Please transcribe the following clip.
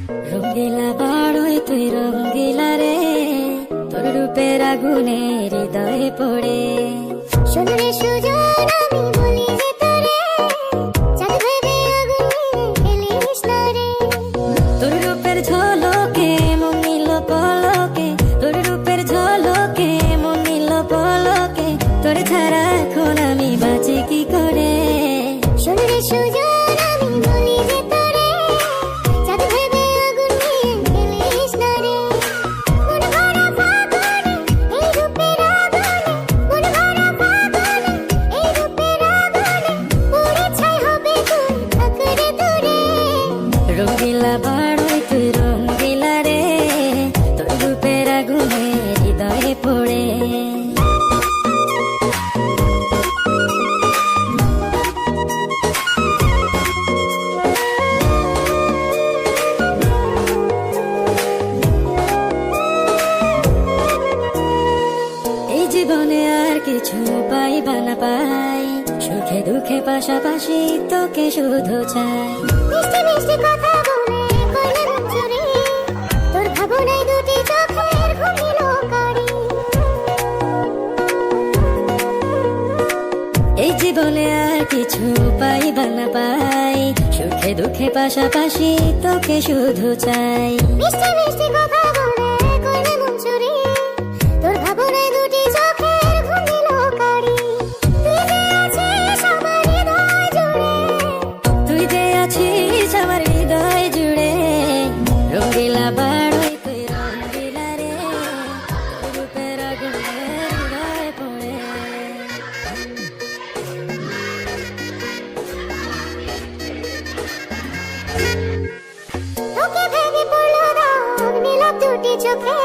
রঙ্গিলা বাড়ই তুই রঙ্গিলা রে, তোর রূপের আগুনে হৃদয়ে পড়ে। শোন রে সুজন আমি বলি যে তোরে, চাঁদ ভেবে আগুন নিয়ে খেলিস না রে। তোর রূপের ঝলকে মন নিল পলকে, তোর রূপের ঝলকে মন নিল পলকে, তোর ছাড়া এখন আমি বাঁচি কি করে। শোন রে সুজন আমি বলি যে তোরে, চাঁদ ভেবে আগুন নিয়ে খেলিস না রে। মন ভরা ফাগুনে এই রূপের আগুনে, মন ভরা ফাগুনে এই রূপের আগুনে, পুড়ে ছাই হবে তুই থাক রে দূরে। রঙ্গিলা বাড়ই তুই রঙ্গিলা রে, তোর রূপের আগুনে হৃদয়ে পড়ে। এই জীবনে আর কিছু পাইবা না পাই, সুখে দুঃখে পাশাপাশি তোকে শুধু চাই। মিষ্টি মিষ্টি কথা বলে করলে মন চুরি, তোর ভাবনায় দুটি চোখের ঘুম নিল কারি। এই জীবনে আর কিছু পাইবা না পাই, সুখে দুঃখে পাশাপাশি তোকে শুধু চাই। মিষ্টি মিষ্টি কথা বলে করলে মন চুরি, তোর ভাবনায় দুটি চোখের ঘুম নিল কারি। তুই যে আছিস আমার হৃদয় জুড়ে, রঙ্গিলা বাড়ই তুই রঙ্গিলা রে, তোর রূপের আগুনে হৃদয়ে পড়ে। তোকে ভেবে পড়লো দাগ নিল দুটি চোখে,